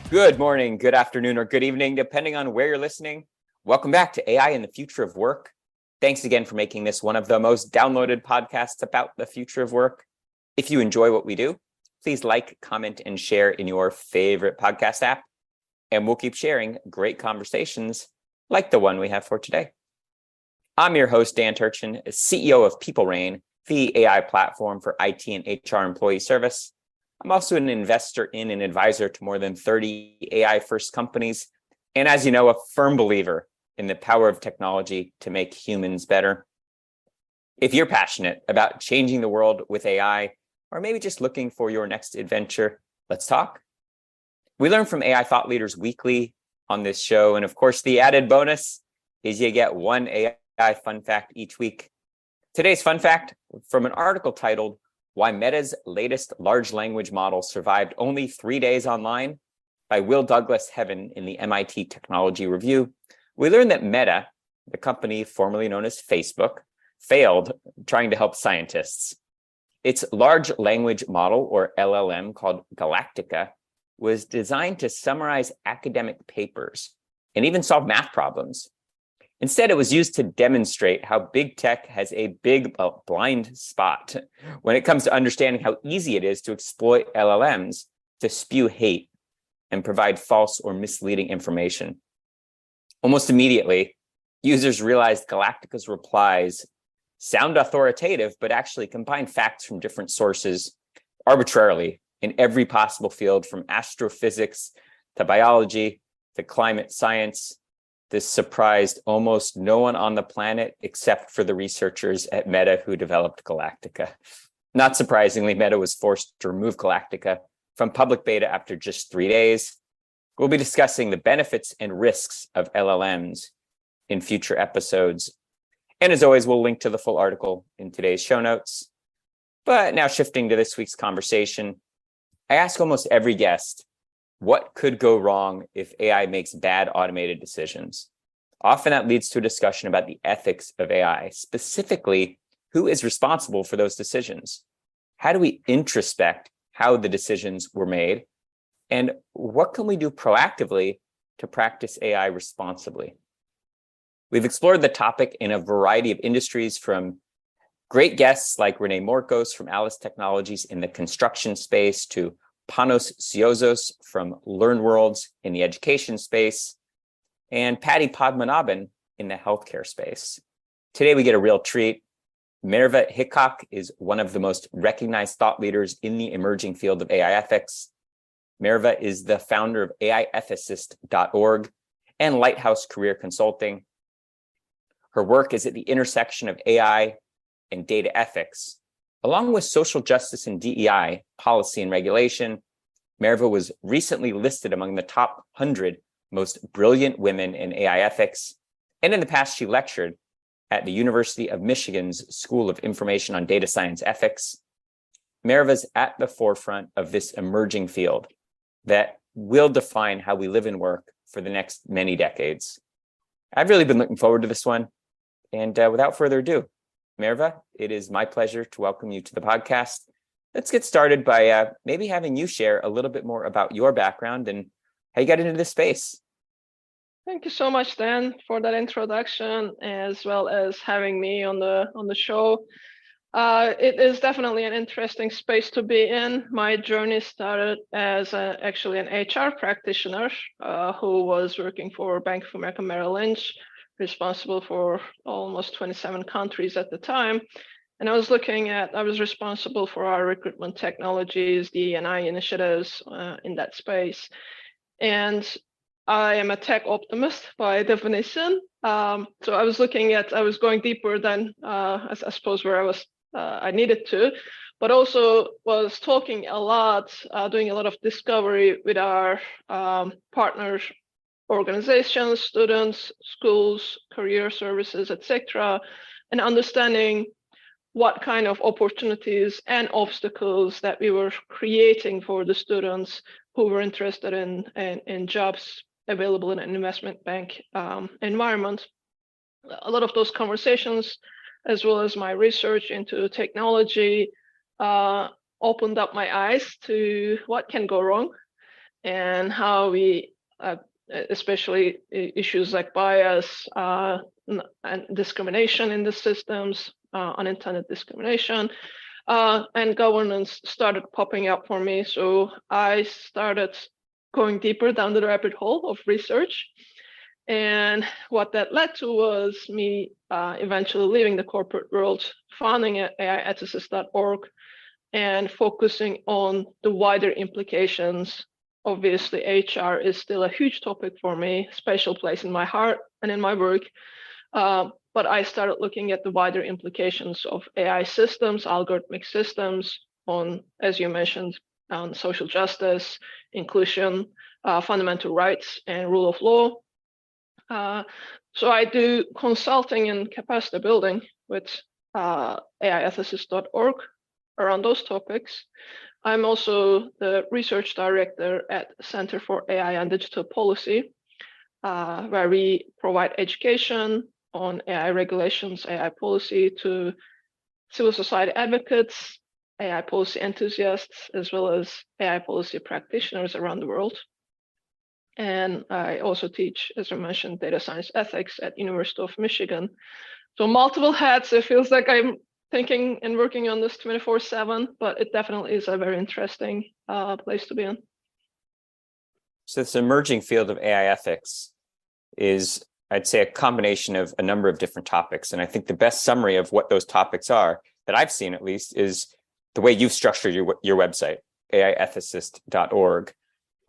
Good morning, good afternoon, or good evening, depending on where you're listening. Welcome back to AI and the Future of Work. Thanks again for making this one of the most downloaded podcasts about the future of work. If you enjoy what we do, please like, comment, and share in your favorite podcast app. And we'll keep sharing great conversations like the one we have for today. I'm your host, Dan Turchin, CEO of PeopleRain, the AI platform for IT and HR employee service. I'm also an investor in and advisor to more than 30 AI-first companies, and as you know, a firm believer in the power of technology to make humans better. If you're passionate about changing the world with AI, or maybe just looking for your next adventure, let's talk. We learn from AI thought leaders weekly on this show, and of course, the added bonus is you get one AI fun fact each week. Today's fun fact from an article titled Why Meta's Latest Large Language Model Survived Only 3 Days Online by Will Douglas Heaven in the MIT Technology Review. We learned that Meta, the company formerly known as Facebook, failed trying to help scientists. Its large language model, or LLM, called Galactica, was designed to summarize academic papers and even solve math problems. Instead, it was used to demonstrate how big tech has a big blind spot when it comes to understanding how easy it is to exploit LLMs to spew hate and provide false or misleading information. Almost immediately, users realized Galactica's replies sound authoritative, but actually combine facts from different sources arbitrarily in every possible field, from astrophysics to biology to climate science. This surprised almost no one on the planet except for the researchers at Meta who developed Galactica. Not surprisingly, Meta was forced to remove Galactica from public beta after just 3 days. We'll be discussing the benefits and risks of LLMs in future episodes. And as always, we'll link to the full article in today's show notes. But now shifting to this week's conversation, I ask almost every guest, what could go wrong if AI makes bad automated decisions? Often that leads to a discussion about the ethics of AI, specifically who is responsible for those decisions. How do we introspect how the decisions were made? And what can we do proactively to practice AI responsibly? We've explored the topic in a variety of industries, from great guests like Renee Morkos from Alice Technologies in the construction space to Panos Siozos from LearnWorlds in the education space, and Patty Padmanabhan in the healthcare space. Today, we get a real treat. Merve Hickok is one of the most recognized thought leaders in the emerging field of AI ethics. Merve is the founder of AIethicist.org and Lighthouse Career Consulting. Her work is at the intersection of AI and data ethics, along with social justice and DEI, policy and regulation. Merve was recently listed among the top 100 most brilliant women in AI ethics. And in the past, she lectured at the University of Michigan's School of Information on Data Science Ethics. Merve's at the forefront of this emerging field that will define how we live and work for the next many decades. I've really been looking forward to this one. And without further ado, Merve, it is my pleasure to welcome you to the podcast. Let's get started by maybe having you share a little bit more about your background and how you got into this space. Thank you so much, Dan, for that introduction, as well as having me on the show. It is definitely an interesting space to be in. My journey started as actually an HR practitioner who was working for Bank of America Merrill Lynch, responsible for almost 27 countries at the time. And I was responsible for our recruitment technologies, DE&I initiatives in that space. And I am a tech optimist by definition. So I was going deeper than I suppose where I needed to, but also was talking a lot, doing a lot of discovery with our partners, organizations, students, schools, career services, etc., and understanding what kind of opportunities and obstacles that we were creating for the students who were interested in jobs available in an investment bank environment. A lot of those conversations, as well as my research into technology, opened up my eyes to what can go wrong. and how we, especially issues like bias and discrimination in the systems, unintended discrimination, and governance started popping up for me. So I started going deeper down the rabbit hole of research. And what that led to was me eventually leaving the corporate world, founding AIethicist.org, and focusing on the wider implications. Obviously, HR is still a huge topic for me, special place in my heart and in my work. But I started looking at the wider implications of AI systems, algorithmic systems on, as you mentioned, on social justice, inclusion, fundamental rights, and rule of law. So I do consulting and capacity building with AIethicist.org around those topics. I'm also the research director at Center for AI and Digital Policy, where we provide education on AI regulations, AI policy to civil society advocates, AI policy enthusiasts, as well as AI policy practitioners around the world. And I also teach, as I mentioned, data science ethics at University of Michigan. So multiple hats. It feels like I'm thinking and working on this 24/7, but it definitely is a very interesting place to be in. So this emerging field of AI ethics is, I'd say, a combination of a number of different topics. And I think the best summary of what those topics are, that I've seen at least, is the way you've structured your website, AIethicist.org.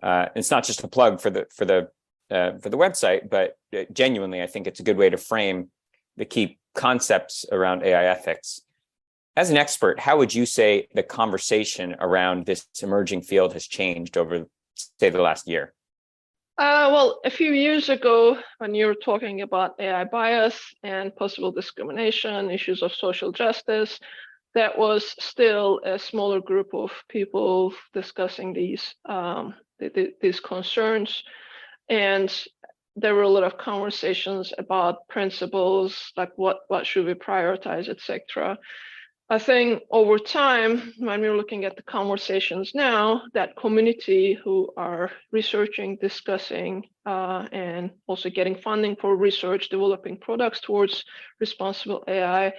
It's not just a plug for the website, but genuinely, I think it's a good way to frame the key concepts around AI ethics. As an expert, how would you say the conversation around this emerging field has changed over, say, the last year? Well, a few years ago, when you were talking about AI bias and possible discrimination, issues of social justice, that was still a smaller group of people discussing these concerns. And there were a lot of conversations about principles, like what should we prioritize, etc. I think over time, when we're looking at the conversations now, that community who are researching, discussing, and also getting funding for research, developing products towards responsible AI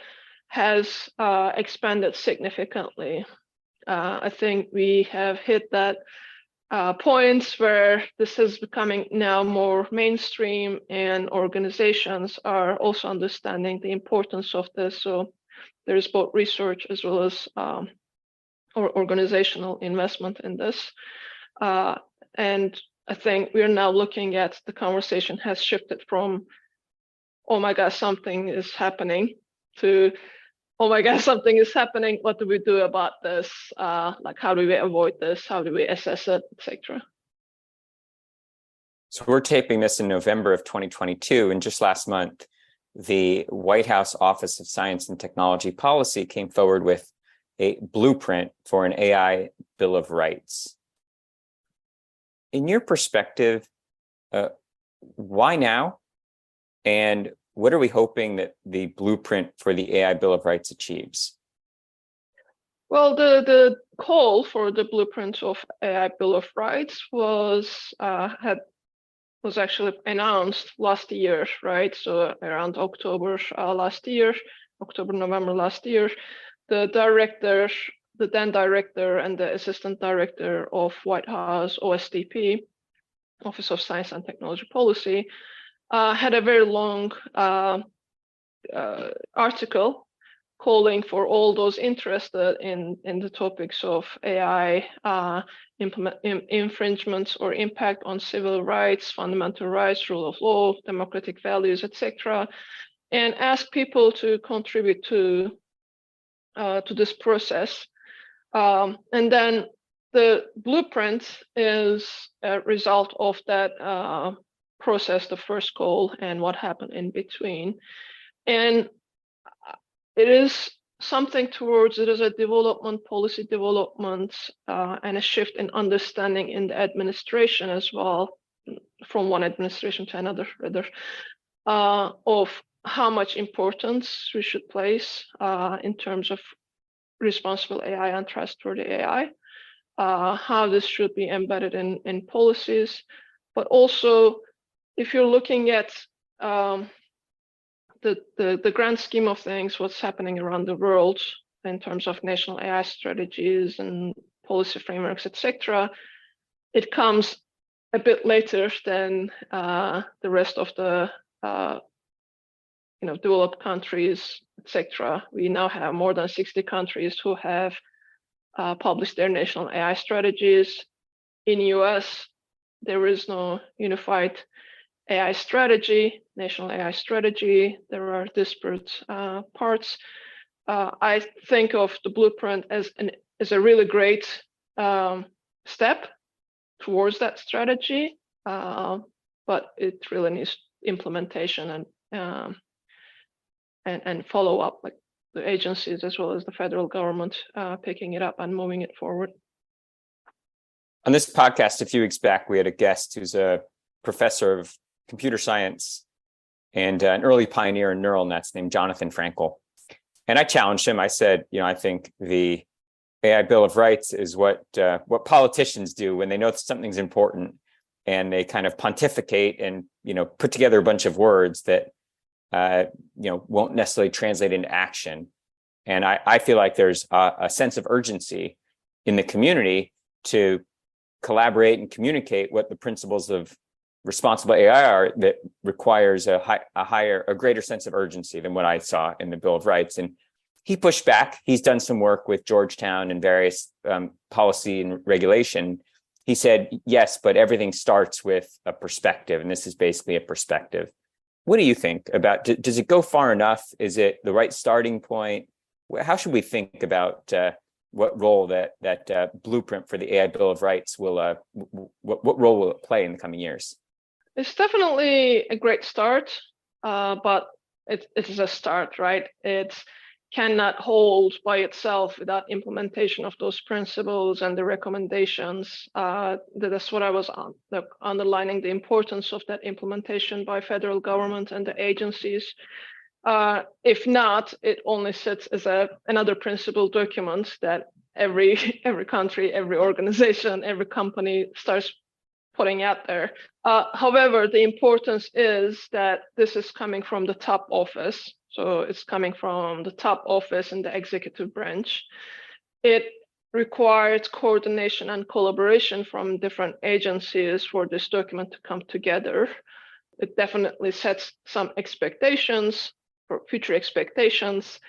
has expanded significantly. I think we have hit that points where this is becoming now more mainstream, and organizations are also understanding the importance of this. So there is both research as well as or organizational investment in this. And I think we're now looking at the conversation has shifted from, oh my God, something is happening, to, oh my God, something is happening. What do we do about this? Like, how do we avoid this? How do we assess it, etc.? So we're taping this in November of 2022, and just last month, the White House Office of Science and Technology Policy came forward with a blueprint for an AI Bill of Rights. In your perspective, why now? And what are we hoping that the blueprint for the AI Bill of Rights achieves? Well, the call for the blueprint of AI Bill of Rights was actually announced last year, right? So around October last year, November last year, the then director and the assistant director of White House OSTP, Office of Science and Technology Policy, had a very long article calling for all those interested in the topics of AI infringements or impact on civil rights, fundamental rights, rule of law, democratic values, etc., and ask people to contribute to this process. And then the blueprint is a result of that process, the first call, and what happened in between. And it is something towards, it is a development, policy development, and a shift in understanding in the administration as well, from one administration to another, rather, of how much importance we should place in terms of responsible AI and trustworthy AI. how this should be embedded in policies, but also if you're looking at the grand scheme of things, what's happening around the world in terms of national AI strategies and policy frameworks, etc., it comes a bit later than the rest of the developed countries, etc. We now have more than 60 countries who have published their national AI strategies. In US, there is no unified AI strategy, national AI strategy. There are disparate parts. I think of the blueprint as a really great step towards that strategy, but it really needs implementation and follow up, like the agencies as well as the federal government picking it up and moving it forward. On this podcast a few weeks back, we had a guest who's a professor of computer science and an early pioneer in neural nets named Jonathan Frankel. And I challenged him. I said, I think the AI Bill of Rights is what politicians do when they know something's important, and they kind of pontificate and put together a bunch of words that won't necessarily translate into action. And I feel like there's a sense of urgency in the community to collaborate and communicate what the principles of responsible AI are, that requires a greater sense of urgency than what I saw in the Bill of Rights. And he pushed back. He's done some work with Georgetown and various policy and regulation. He said, yes, but everything starts with a perspective, and this is basically a perspective. What do you think about, does it go far enough? Is it the right starting point? How should we think about what role that blueprint for the AI Bill of Rights will, what role will it play in the coming years? It's definitely a great start, but it is a start, right? It cannot hold by itself without implementation of those principles and the recommendations. That's what I was underlining, the importance of that implementation by federal government and the agencies. If not, it only sits as another principle document that every country, every organization, every company starts putting out there. However, the importance is that this is coming from the top office. So it's coming from the top office in the executive branch. It required coordination and collaboration from different agencies for this document to come together. It definitely sets some expectations, for future expectations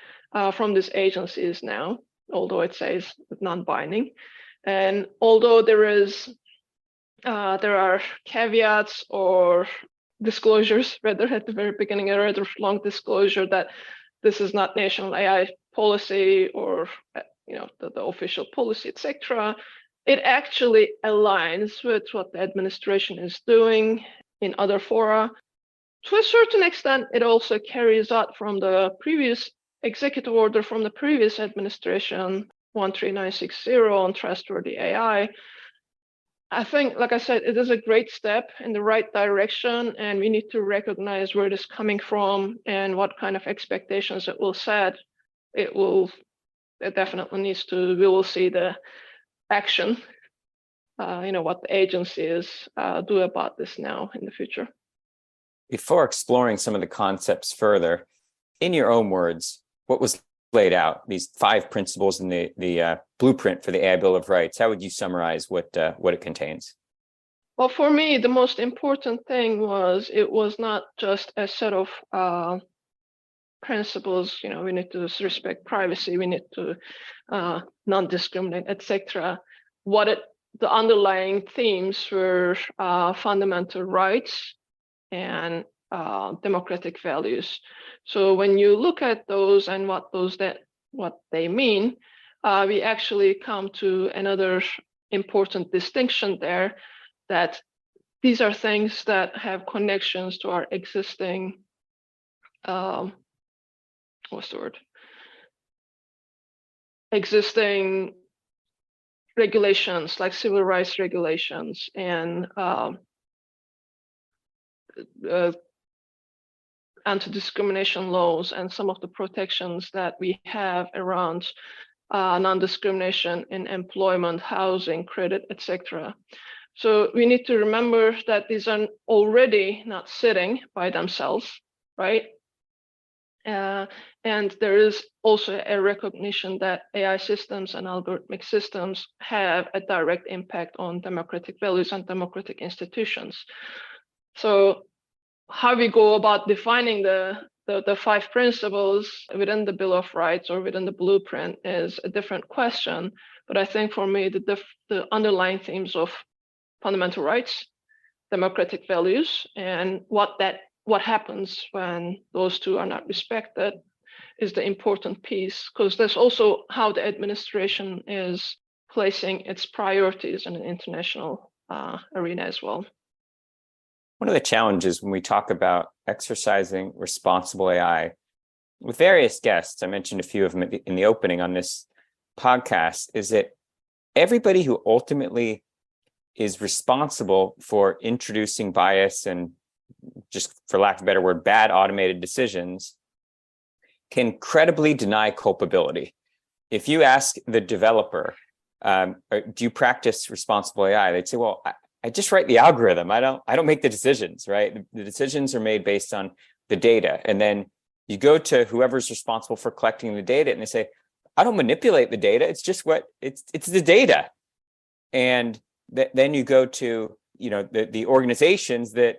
from these agencies now, although it says non-binding. And although there are caveats or disclosures, rather at the very beginning, a rather long disclosure that this is not national AI policy or the official policy, etc. It actually aligns with what the administration is doing in other fora. To a certain extent, it also carries out from the previous executive order from the previous administration, 13960 on trustworthy AI. I think, like I said, it is a great step in the right direction, and we need to recognize where it is coming from and what kind of expectations it will set. It definitely needs to, we will see the action, what the agencies do about this now in the future. Before exploring some of the concepts further, in your own words, what was laid out, these 5 principles in the blueprint for the AI Bill of Rights, how would you summarize what it contains? Well, for me, the most important thing was it was not just a set of principles. We need to respect privacy, we need to non-discriminate, etc. The underlying themes were fundamental rights and democratic values. So when you look at those and what they mean, we actually come to another important distinction there, that these are things that have connections to our existing existing regulations, like civil rights regulations and anti-discrimination laws and some of the protections that we have around non-discrimination in employment, housing, credit, etc. So we need to remember that these are already not sitting by themselves, right? And there is also a recognition that AI systems and algorithmic systems have a direct impact on democratic values and democratic institutions. So how we go about defining the 5 principles within the Bill of Rights or within the blueprint is a different question. But I think for me, the underlying themes of fundamental rights, democratic values, and what happens when those two are not respected is the important piece, because there's also how the administration is placing its priorities in an international arena as well. One of the challenges when we talk about exercising responsible AI with various guests, I mentioned a few of them in the opening on this podcast, is that everybody who ultimately is responsible for introducing bias and, just for lack of a better word, bad automated decisions can credibly deny culpability. If you ask the developer, do you practice responsible AI? They'd say, well, I just write the algorithm. I don't make the decisions, right? The decisions are made based on the data. And then you go to whoever's responsible for collecting the data and they say, I don't manipulate the data. It's just it's the data. And then you go to, the organizations that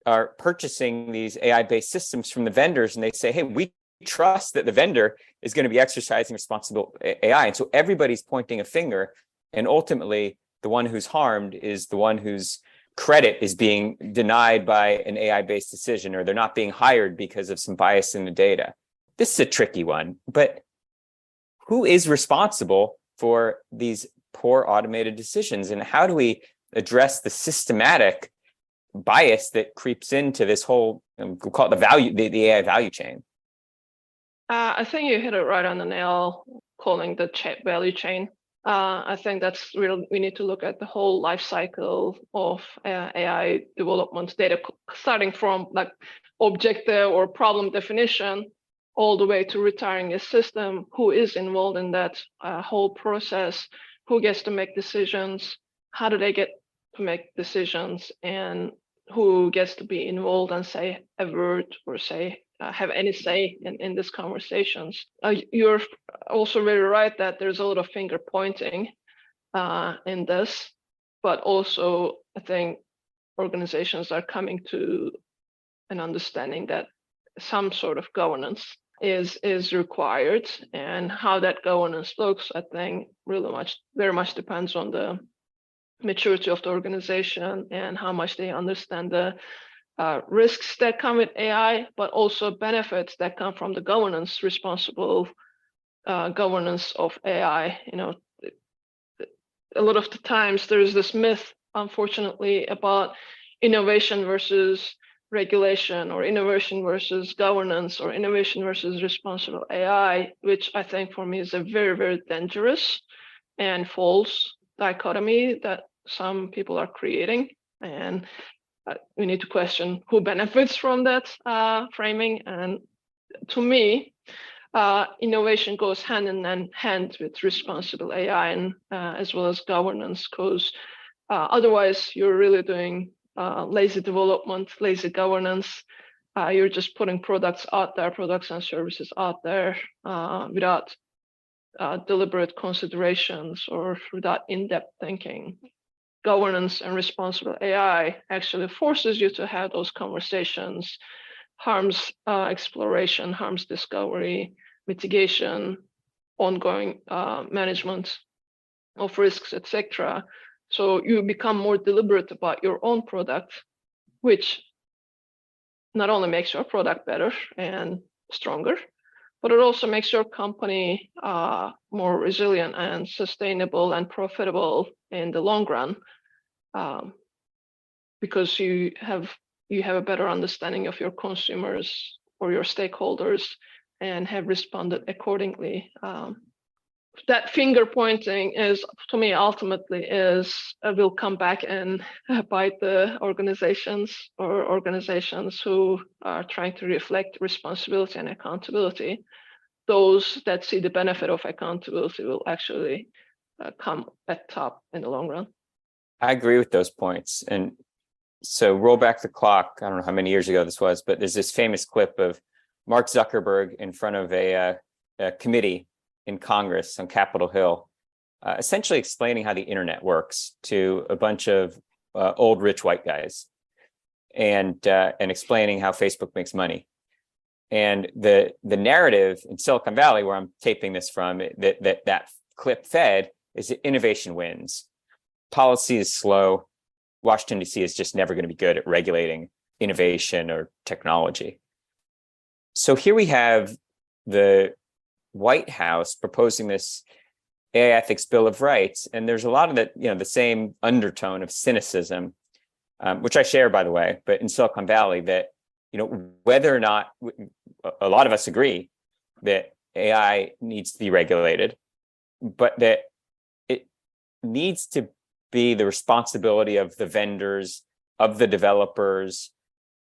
are purchasing these AI-based systems from the vendors, and they say, hey, we trust that the vendor is going to be exercising responsible AI. And so everybody's pointing a finger, and ultimately the one who's harmed is the one whose credit is being denied by an AI-based decision, or they're not being hired because of some bias in the data. This is a tricky one, but who is responsible for these poor automated decisions, and how do we address the systematic bias that creeps into this whole, we'll call it the AI value chain? I think you hit it right on the nail, calling the value chain. I think that's real. We need to look at the whole life cycle of AI development data, starting from like objective or problem definition, all the way to retiring a system. Who is involved in that whole process? Who gets to make decisions? How do they get to make decisions? And who gets to be involved and say a word or have any say in these conversations? You're also very right that there's a lot of finger pointing in this, but also I think organizations are coming to an understanding that some sort of governance is required, and how that governance looks, I think, very much depends on the maturity of the organization and how much they understand the risks that come with AI, but also benefits that come from the responsible governance of AI. A lot of the times there's this myth, unfortunately, about innovation versus regulation, or innovation versus governance, or innovation versus responsible AI, which I think for me is a very, very dangerous and false dichotomy that some people are creating. And we need to question who benefits from that framing. And to me, innovation goes hand in hand with responsible AI, and as well as governance, because otherwise you're really doing lazy development, lazy governance. You're just putting products and services out there without deliberate considerations or without in-depth thinking. Governance and responsible AI actually forces you to have those conversations, harms exploration, harms discovery, mitigation, ongoing management of risks, etc. So you become more deliberate about your own product, which not only makes your product better and stronger, but it also makes your company more resilient and sustainable and profitable in the long run, because you have a better understanding of your consumers or your stakeholders and have responded accordingly. That finger pointing is, to me, ultimately will come back and bite the organizations who are trying to reflect responsibility and accountability. those that see the benefit of accountability will actually come at top in the long run. I agree with those points. And so roll back the clock. I don't know how many years ago this was, but there's this famous clip of Mark Zuckerberg in front of a committee in Congress on Capitol Hill, essentially explaining how the internet works to a bunch of old rich white guys, and explaining how Facebook makes money. And the narrative in Silicon Valley, where I'm taping this from, that clip fed, is that innovation wins. Policy is slow. Washington, D.C. is just never going to be good at regulating innovation or technology. So here we have the White House proposing this AI ethics Bill of Rights, and there's a lot of the same undertone of cynicism, which I share, by the way, but in Silicon Valley, that whether or not a lot of us agree that AI needs to be regulated, but that it needs to be the responsibility of the vendors, of the developers.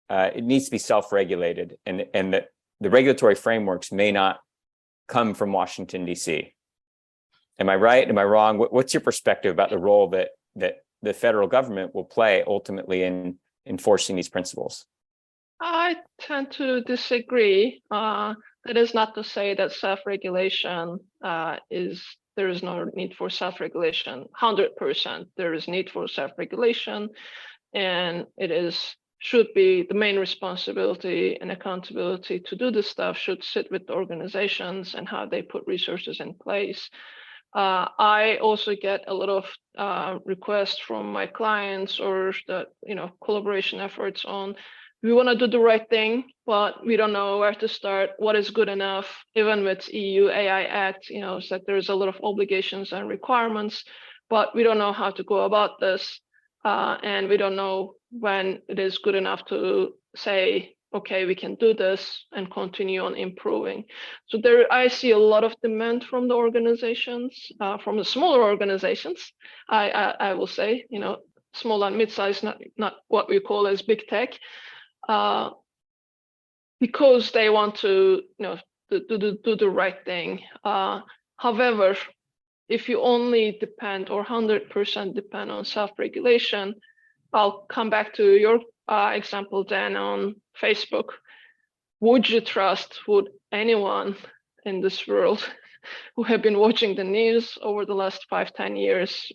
It needs to be self-regulated, and that the regulatory frameworks may not come from Washington, D.C. Am I right? Am I wrong? What's your perspective about the role that the federal government will play ultimately in enforcing these principles? I tend to disagree. That is not to say that self-regulation there is no need for self-regulation. 100% there is need for self-regulation, and should be the main responsibility and accountability to do this stuff should sit with the organizations and how they put resources in place. I also get a lot of requests from my clients or the collaboration efforts on, we want to do the right thing, but we don't know where to start. What is good enough? Even with EU AI Act, it's like there's a lot of obligations and requirements, but we don't know how to go about this, and we don't know when it is good enough to say, okay, we can do this and continue on improving. So I see a lot of demand from the organizations, from the smaller organizations. I will say, small and mid-sized, not what we call as big tech, because they want to, do the right thing. However, if you only depend or 100% depend on self-regulation, I'll come back to your example then on Facebook. Would anyone in this world who have been watching the news over the last 5-10 years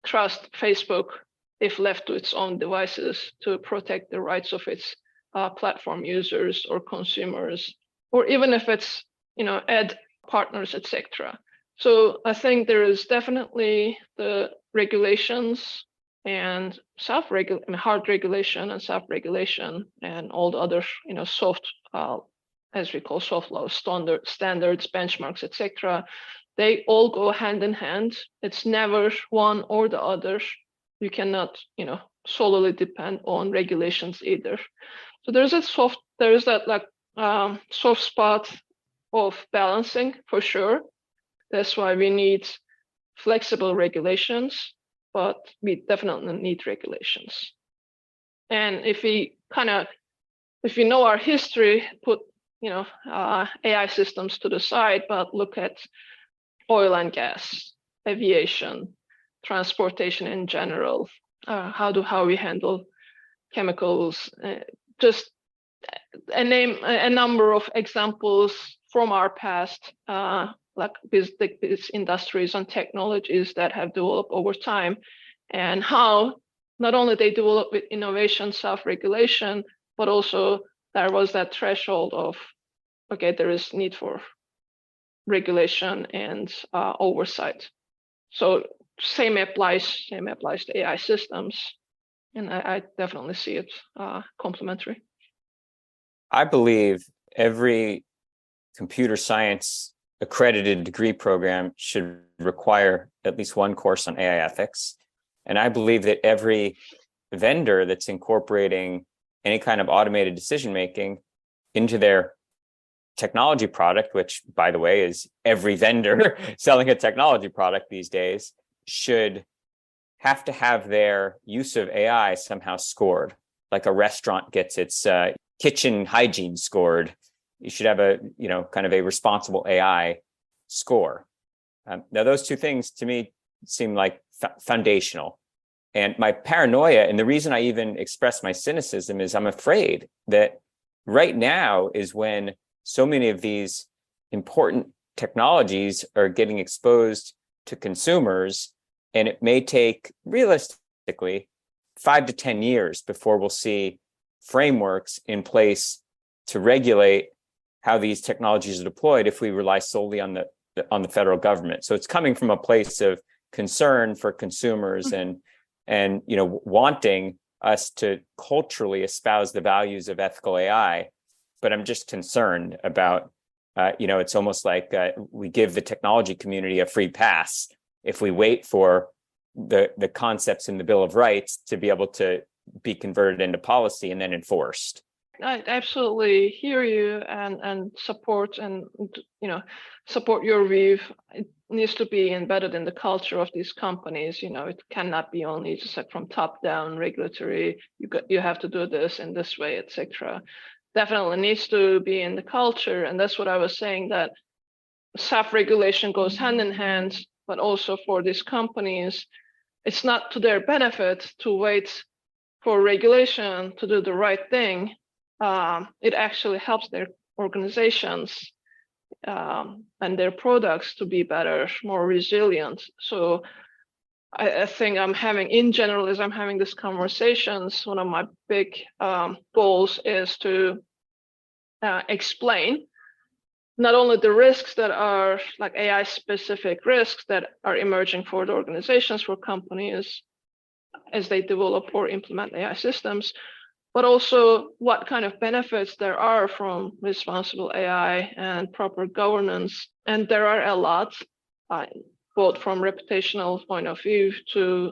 trust Facebook if left to its own devices to protect the rights of its platform users or consumers, or even if it's ad partners, etc. So I think there is definitely the regulations and hard regulation and self-regulation and all the other soft, as we call soft laws, standards, benchmarks, etc. They all go hand in hand. It's never one or the other. You cannot solely depend on regulations either. So there's that soft spot of balancing for sure. That's why we need flexible regulations, but we definitely need regulations. And if we know our history, put AI systems to the side, but look at oil and gas, aviation, transportation in general, how we handle chemicals, just a number of examples from our past, like these industries and technologies that have developed over time, and how not only they develop with innovation, self-regulation, but also there was that threshold of, okay, there is need for regulation and oversight. So same applies to AI systems, and I definitely see it complementary. I believe every computer science accredited degree program should require at least one course on AI ethics. And I believe that every vendor that's incorporating any kind of automated decision-making into their technology product, which, by the way, is every vendor selling a technology product these days, should have to have their use of AI somehow scored, like a restaurant gets its kitchen hygiene scored. you should have a, kind of a responsible AI score. Now, those two things to me seem like foundational. And my paranoia, and the reason I even express my cynicism, is I'm afraid that right now is when so many of these important technologies are getting exposed to consumers, and it may take realistically 5 to 10 years before we'll see frameworks in place to regulate how these technologies are deployed if we rely solely on the federal government. So it's coming from a place of concern for consumers and wanting us to culturally espouse the values of ethical AI. But I'm just concerned about it's almost like we give the technology community a free pass if we wait for the concepts in the Bill of Rights to be able to be converted into policy and then enforced. I absolutely hear you and support support your view. It needs to be embedded in the culture of these companies. It cannot be only just like from top down regulatory. You have to do this in this way, etc. Definitely needs to be in the culture, and that's what I was saying, that self-regulation goes hand in hand. But also for these companies, it's not to their benefit to wait for regulation to do the right thing. It actually helps their organizations and their products to be better, more resilient. So I think I'm having these conversations. One of my big goals is to explain not only the risks that are like AI specific risks that are emerging for the organizations, for companies as they develop or implement AI systems, but also what kind of benefits there are from responsible AI and proper governance. And there are a lot, both from reputational point of view to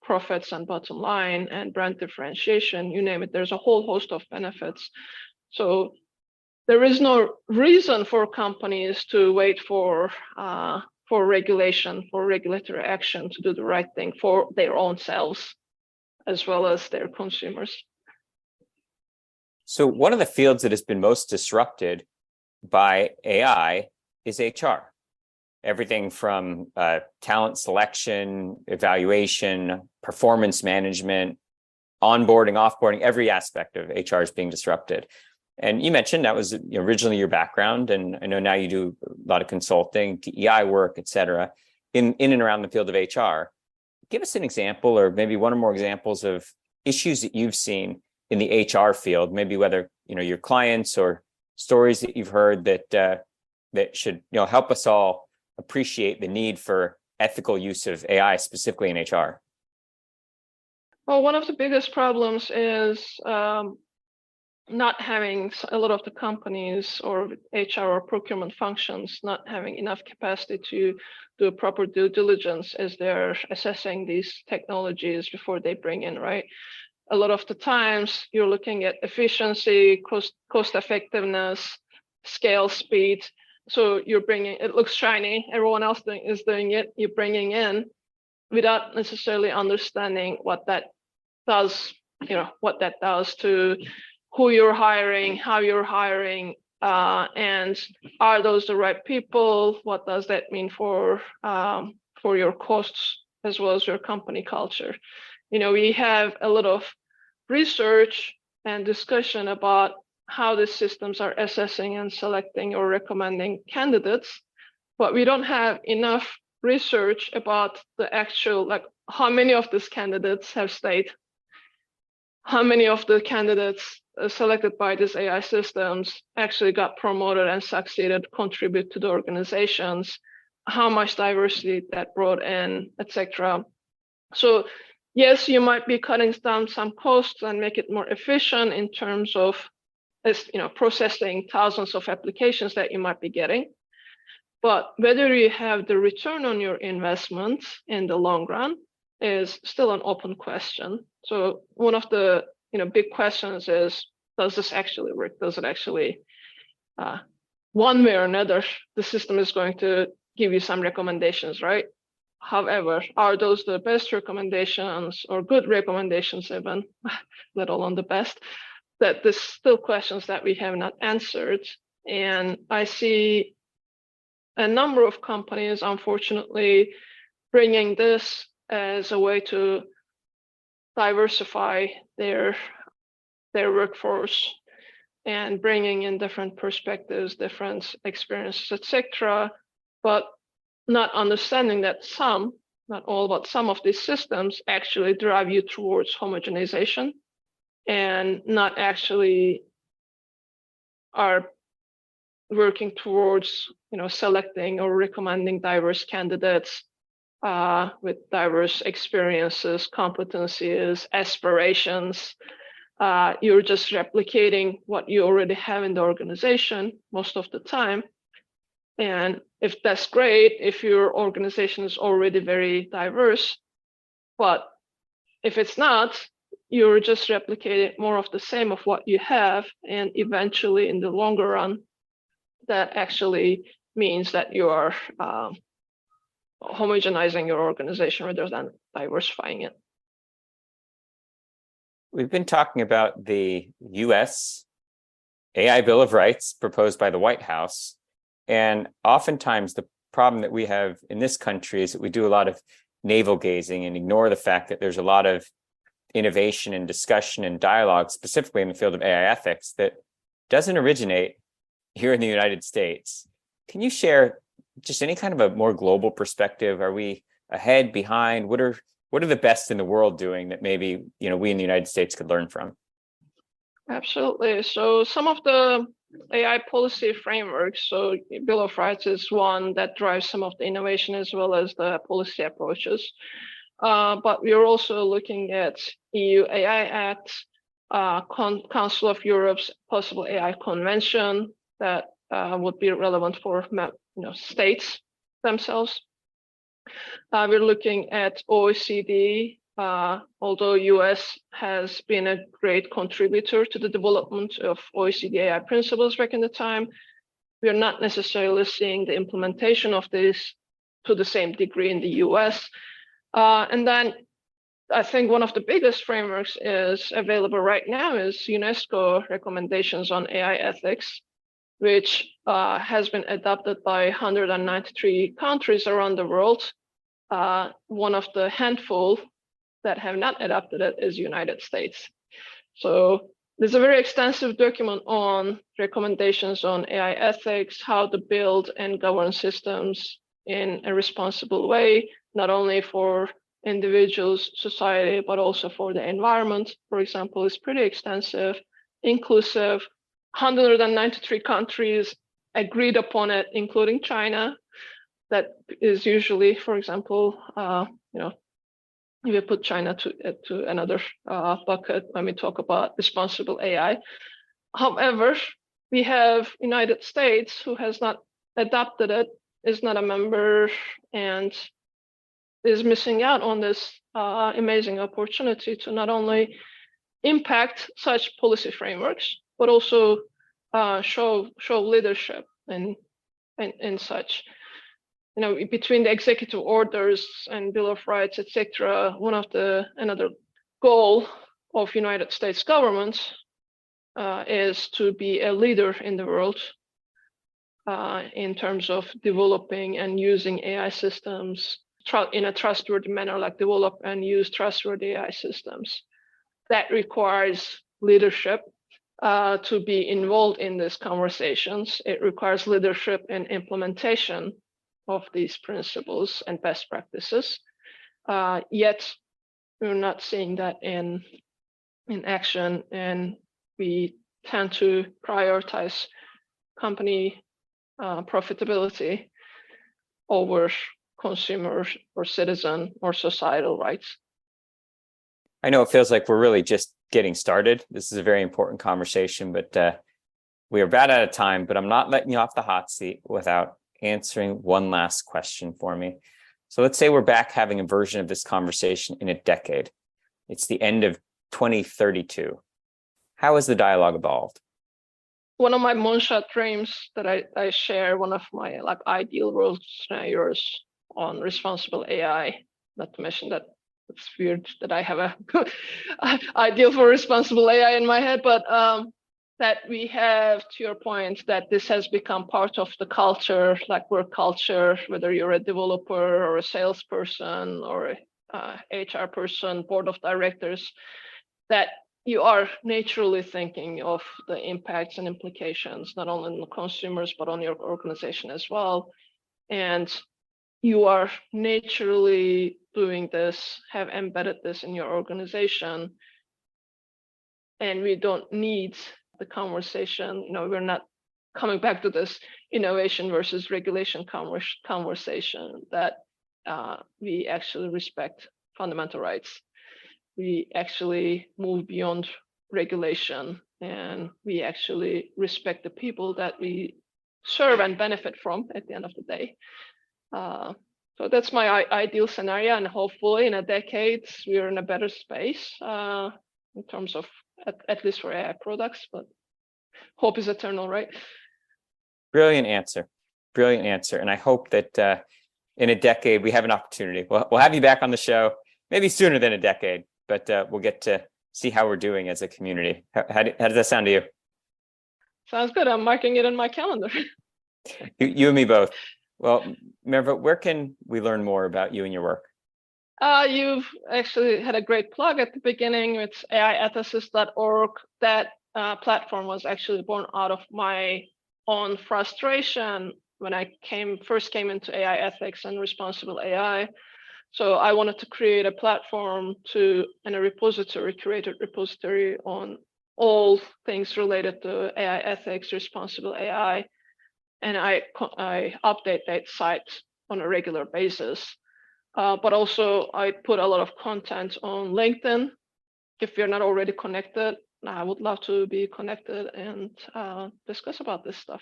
profits and bottom line and brand differentiation, you name it. There's a whole host of benefits. So there is no reason for companies to wait for regulation, for regulatory action to do the right thing for their own selves as well as their consumers. So one of the fields that has been most disrupted by AI is HR. Everything from talent selection, evaluation, performance management, onboarding, offboarding, every aspect of HR is being disrupted. And you mentioned that was originally your background, and I know now you do a lot of consulting, DEI work, et cetera, in and around the field of HR. Give us an example, or maybe one or more examples of issues that you've seen in the HR field, maybe whether your clients or stories that you've heard that should help us all appreciate the need for ethical use of AI, specifically in HR. Well, one of the biggest problems is not having a lot of the companies or HR or procurement functions not having enough capacity to do proper due diligence as they're assessing these technologies before they bring in, right? A lot of the times you're looking at efficiency, cost effectiveness, scale, speed. So you're bringing, it looks shiny, everyone else is doing it, you're bringing in without necessarily understanding what that does, what that does to who you're hiring, how you're hiring, and are those the right people? What does that mean for your costs as well as your company culture? We have a lot of research and discussion about how the systems are assessing and selecting or recommending candidates, but we don't have enough research about the actual, like how many of these candidates have stayed, how many of the candidates selected by these AI systems actually got promoted and succeeded, contribute to the organizations, how much diversity that brought in, etc. So yes, you might be cutting down some costs and make it more efficient in terms of processing thousands of applications that you might be getting. But whether you have the return on your investment in the long run is still an open question. So one of the big questions is, does this actually work? Does it actually, one way or another, the system is going to give you some recommendations, right? However, are those the best recommendations or good recommendations even, let alone the best? That there's still questions that we have not answered. And I see a number of companies, unfortunately, bringing this as a way to diversify their workforce and bringing in different perspectives, different experiences, etc. But not understanding that not all, but some of these systems actually drive you towards homogenization and not actually are working towards selecting or recommending diverse candidates with diverse experiences, competencies, aspirations. You're just replicating what you already have in the organization most of the time. And if that's great, if your organization is already very diverse, but if it's not, you're just replicating more of the same of what you have. And eventually, in the longer run, that actually means that you are homogenizing your organization rather than diversifying it. We've been talking about the US AI Bill of Rights proposed by the White House. And oftentimes the problem that we have in this country is that we do a lot of navel gazing and ignore the fact that there's a lot of innovation and discussion and dialogue, specifically in the field of AI ethics, that doesn't originate here in the United States. Can you share just any kind of a more global perspective? Are we ahead, behind? What are the best in the world doing that maybe we in the United States could learn from? Absolutely. So some of the AI policy frameworks, so Bill of Rights is one that drives some of the innovation as well as the policy approaches. But we're also looking at EU AI Act, Council of Europe's possible AI convention that would be relevant for states themselves. We're looking at OECD, although US has been a great contributor to the development of OECD AI principles back in the time. We are not necessarily seeing the implementation of this to the same degree in the US. And then I think one of the biggest frameworks is available right now is UNESCO recommendations on AI ethics, which has been adopted by 193 countries around the world. One of the handful that have not adopted it is United States. So there's a very extensive document on recommendations on AI ethics, how to build and govern systems in a responsible way, not only for individuals, society, but also for the environment. For example, it's pretty extensive, inclusive. 193 countries agreed upon it, including China. That is usually, for example, if you put China to another bucket when we talk about responsible AI. However, we have United States who has not adopted it, is not a member, and is missing out on this amazing opportunity to not only impact such policy frameworks, but also show leadership in such. Between the executive orders and Bill of Rights, etc., another goal of United States government is to be a leader in the world in terms of developing and using AI systems in a trustworthy manner, like develop and use trustworthy AI systems. That requires leadership to be involved in these conversations. It requires leadership in implementation of these principles and best practices. Yet we're not seeing that in action, and we tend to prioritize company profitability over consumer or citizen or societal rights. I know it feels like we're really just getting started. This is a very important conversation, but we are about out of time, but I'm not letting you off the hot seat without answering one last question for me. So let's say we're back having a version of this conversation in a decade. It's the end of 2032. How has the dialogue evolved? One of my moonshot dreams that I share, one of my ideal world scenarios on responsible AI, not to mention that it's weird that I have a ideal for responsible AI in my head, but that we have, to your point, that this has become part of the culture, like work culture, whether you're a developer or a salesperson or a HR person, board of directors, that you are naturally thinking of the impacts and implications, not only on the consumers, but on your organization as well. And you are naturally doing this, have embedded this in your organization. And we don't need the conversation. We're not coming back to this innovation versus regulation conversation, that we actually respect fundamental rights. We actually move beyond regulation, and we actually respect the people that we serve and benefit from at the end of the day. So that's my ideal scenario, and hopefully in a decade we're in a better space in terms of at least for AI products, but hope is eternal, right? Brilliant answer. And I hope that in a decade we have an opportunity. We'll have you back on the show, maybe sooner than a decade, but we'll get to see how we're doing as a community. How does that sound to you? Sounds good. I'm marking it in my calendar. You and me both. Well, Merve, where can we learn more about you and your work? You've actually had a great plug at the beginning. It's aiethicist.org. That platform was actually born out of my own frustration when I first came into AI ethics and responsible AI. So I wanted to create a platform and a repository, curated repository on all things related to AI ethics, responsible AI. And I update that site on a regular basis. But also I put a lot of content on LinkedIn. If you're not already connected, I would love to be connected and discuss about this stuff.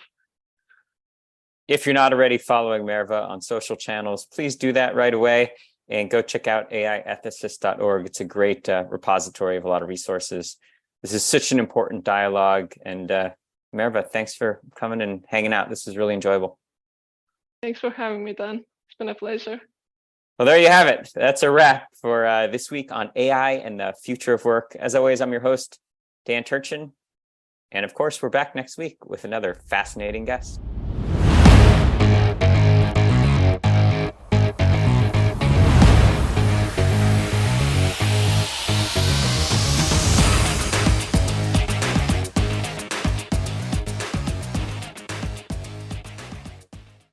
If you're not already following Merve on social channels, please do that right away and go check out aiethicist.org. It's a great repository of a lot of resources. This is such an important dialogue. And Merve, thanks for coming and hanging out. This was really enjoyable. Thanks for having me, Dan. It's been a pleasure. Well, there you have it. That's a wrap for this week on AI and the future of work. As always, I'm your host, Dan Turchin. And of course, we're back next week with another fascinating guest.